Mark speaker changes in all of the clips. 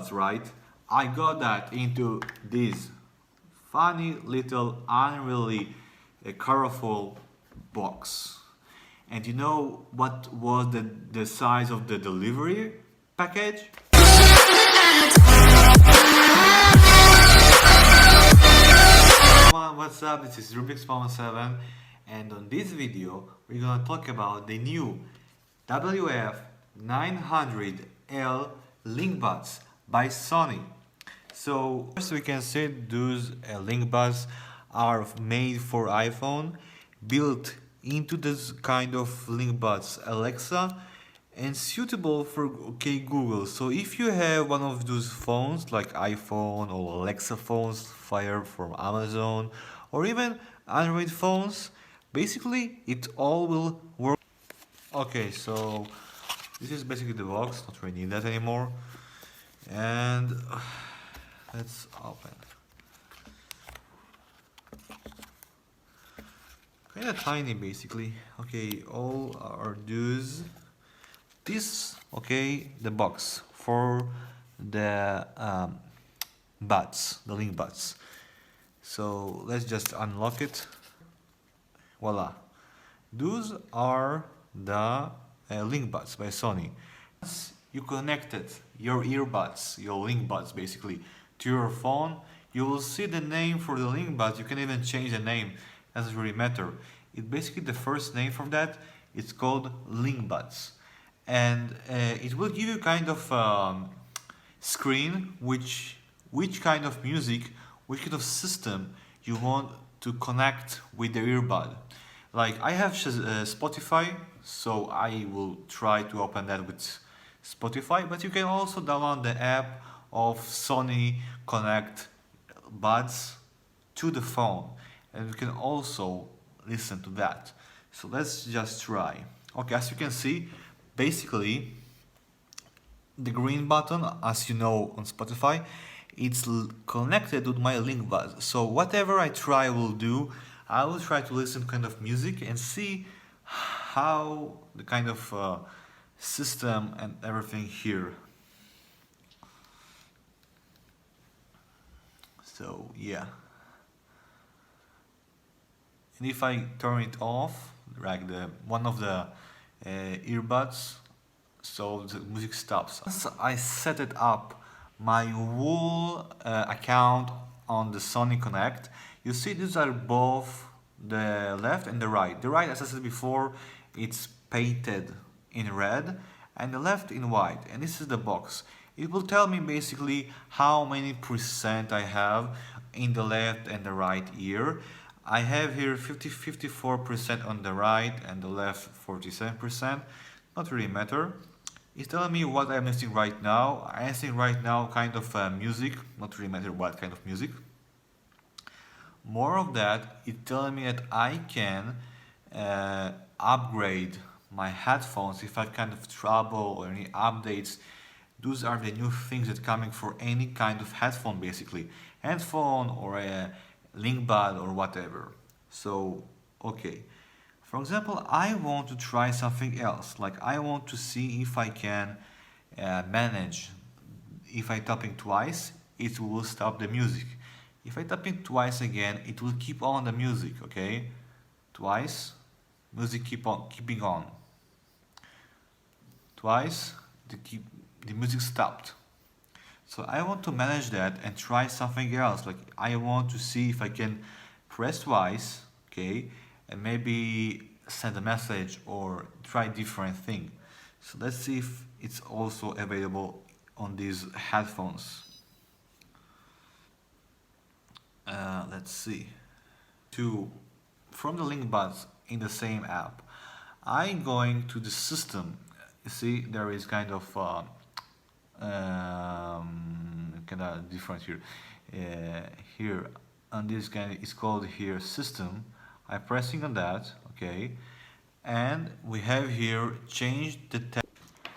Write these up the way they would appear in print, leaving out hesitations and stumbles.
Speaker 1: That's right, I got that into this funny little unreally colorful box. And you know what was the size of the delivery package? What's up? This is Rubik's7, and on this video we're gonna talk about the new WF900L linkbuds by Sony. So first we can say those linkbuds are made for iPhone, built into this kind of linkbuds Alexa, and suitable for Google. So if you have one of those phones like iPhone or Alexa phones, Fire from Amazon, or even Android phones, basically it all will work. Okay, so this is basically the box, not really need that anymore. And let's open. Kinda tiny basically. Okay, all are those. This, okay, the box for the buds, the link buds. So let's just unlock it. Voila. Those are the link buds by Sony. You connected your earbuds, your link buds basically, to your phone. You will see the name for the link buds. You can even change the name, doesn't really matter. It basically, the first name for that, it's called link buds. And it will give you kind of screen which kind of music, which kind of system you want to connect with the earbud. Like I have Spotify, so I will try to open that with Spotify, but you can also download the app of Sony Connect buds to the phone, and you can also listen to that. So let's just try. Okay, as you can see, basically the green button, as you know on Spotify, it's connected with my link bud. So whatever I try will do, I will try to listen to kind of music and see how the kind of system and everything here. So yeah. And if I turn it off, like one of the earbuds, so the music stops. Once I set it up, my whole account on the Sony Connect, you see these are both the left and the right. The right, as I said before, it's painted in red, and the left in white. And this is the box. It will tell me basically how many percent I have in the left and the right ear. I have here 54% on the right and the left 47%. Not really matter. It's telling me what I'm listening right now. I'm listening right now kind of music. Not really matter what kind of music. More of that, it's telling me that I can upgrade my headphones if I have kind of trouble or any updates. Those are the new things that are coming for any kind of headphone basically. Headphone or a link bud or whatever. So okay, for example, I want to try something else. Like I want to see if I can manage, if I tapping twice, it will stop the music. If I tapping twice again, it will keep on the music. Okay, twice, music keeping on. Twice, the music stopped. So I want to manage that and try something else. Like I want to see if I can press twice, okay, and maybe send a message or try different thing. So let's see if it's also available on these headphones. Let's see. From the link buds in the same app, I'm going to the system. You see, there is kind of kind of different here. Here on this kind, it's called here system. I'm pressing on that, okay, and we have here changed the text.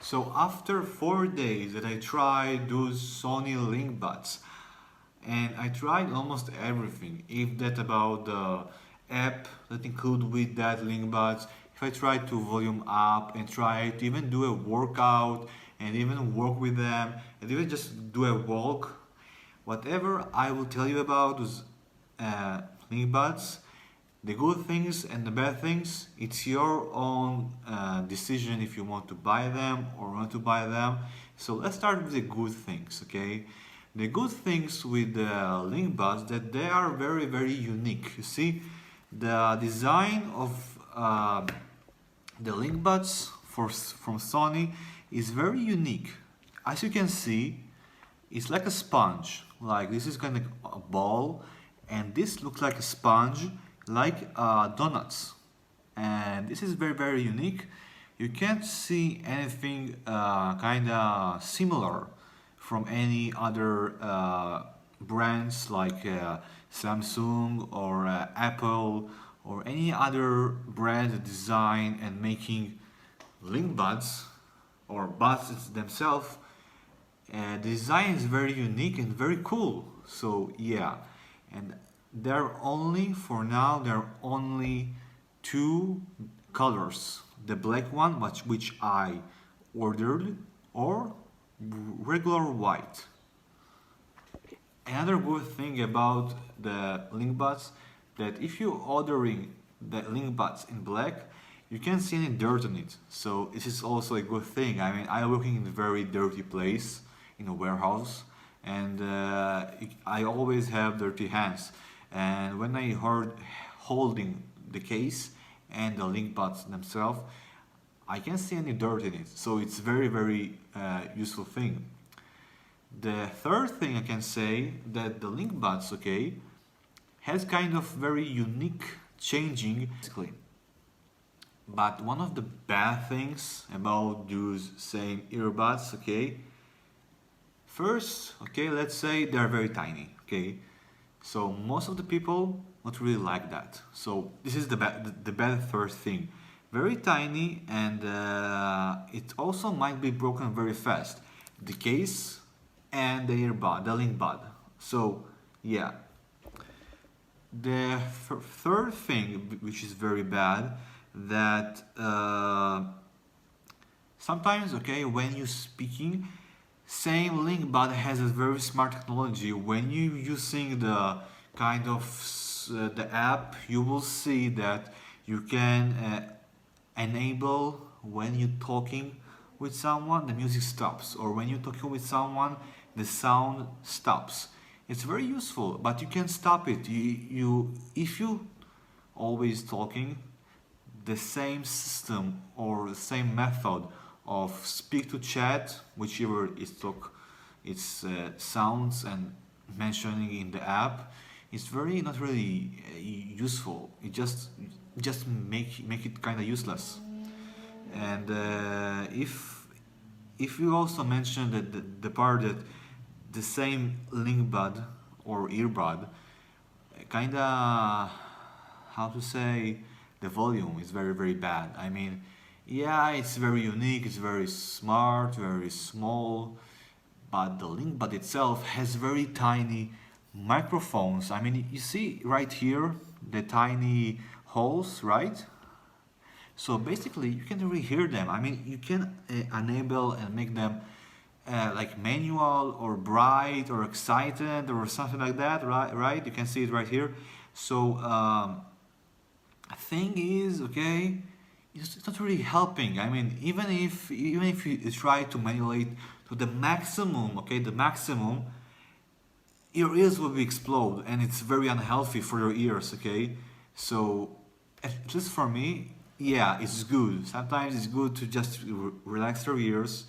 Speaker 1: So after 4 days that I tried those Sony link buds, and I tried almost everything, if that about the app that include with that link buds, if I try to volume up and try to even do a workout and even work with them, and even just do a walk. Whatever I will tell you about those linkbuds, the good things and the bad things, it's your own decision if you want to buy them or not to buy them. So let's start with the good things, okay? The good things with the link buds that they are very, very unique. You see, the design of the link buds from Sony is very unique. As you can see, it's like a sponge. Like this is kind of a ball, and this looks like a sponge, like donuts. And this is very, very unique. You can't see anything kind of similar from any other brands like Samsung or Apple or any other brand that design and making link buds or buds themselves. The design is very unique and very cool. So yeah, and there are only, for now, there are only two colors. The black one, which I ordered, or regular white. Another good thing about the link buds, that if you're ordering the link buds in black, you can't see any dirt on it. So this is also a good thing. I mean, I'm working in a very dirty place, in a warehouse, and I always have dirty hands. And when I heard holding the case and the link buds themselves, I can't see any dirt in it. So it's very, very useful thing. The third thing I can say, that the link buds, okay, has kind of very unique changing basically. But one of the bad things about those same earbuds, okay, first, okay, let's say they're very tiny, okay, so most of the people not really like that. So this is the bad first thing, very tiny, and it also might be broken very fast, the case and the earbud, the link bud. So yeah, the third thing, which is very bad, that sometimes, okay, when you're speaking, same link bud has a very smart technology. When you using the kind of the app, you will see that you can enable, when you're talking with someone, the music stops, or when you're talking with someone, the sound stops. It's very useful, but you can stop it. If you always talking, the same system or the same method of speak to chat, whichever is talk, it's sounds and mentioning in the app, it's very not really useful. It just make it kind of useless. And if you also mention that the part that the same link bud or earbud kind of, how to say, the volume is very, very bad. I mean, yeah, it's very unique, it's very smart, very small, but the link bud itself has very tiny microphones. I mean, you see right here the tiny holes, right? So basically you can really hear them. I mean, you can enable and make them like manual or bright or excited or something like that, right? You can see it right here. So thing is, okay, it's not really helping. I mean, even if you try to manipulate to the maximum, okay, the maximum, your ears will be explode, and it's very unhealthy for your ears, okay? So at least for me, yeah, it's good. Sometimes it's good to just relax your ears,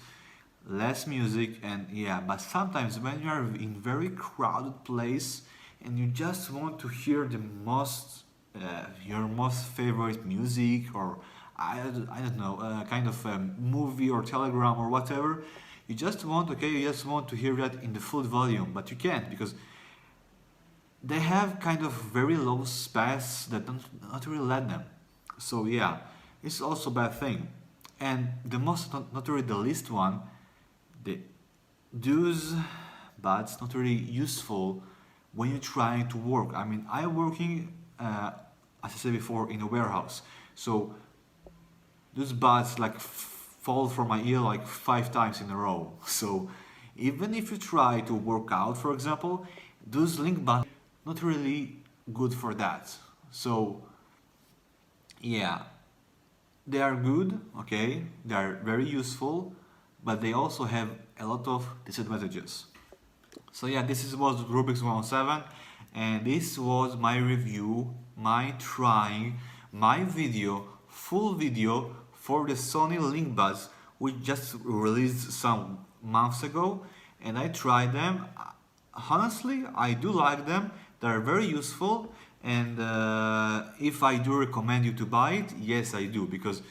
Speaker 1: less music, and yeah, but sometimes when you are in very crowded place and you just want to hear the most your most favorite music, or I don't know, kind of movie or telegram or whatever, you just want, okay, you just want to hear that in the full volume, but you can't because they have kind of very low space that not really let them. So yeah, it's also a bad thing. And the most, not really the least one, the those buds not really useful when you're trying to work. I mean, I'm working, as I said before, in a warehouse. So those buds like fall from my ear like 5 times in a row. So even if you try to work out, for example, those link buttons not really good for that. So yeah, they are good, okay, they are very useful, but they also have a lot of disadvantages. So yeah, was Rubik's 107, and this was my review, my trying, my video, full video for the Sony linkbuds, which just released some months ago, and I tried them. Honestly, I do like them. They are very useful, and if I do recommend you to buy it, yes, I do, because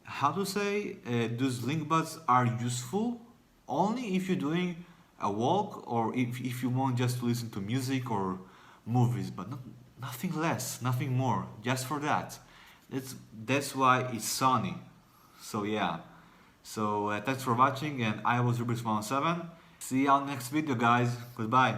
Speaker 1: how to say, those link buds are useful only if you're doing a walk, or if you want just to listen to music or movies, but nothing less, nothing more, just for that. That's why it's Sony. So yeah, so thanks for watching, and I was Rubik's 107. See you on next video, guys. Goodbye.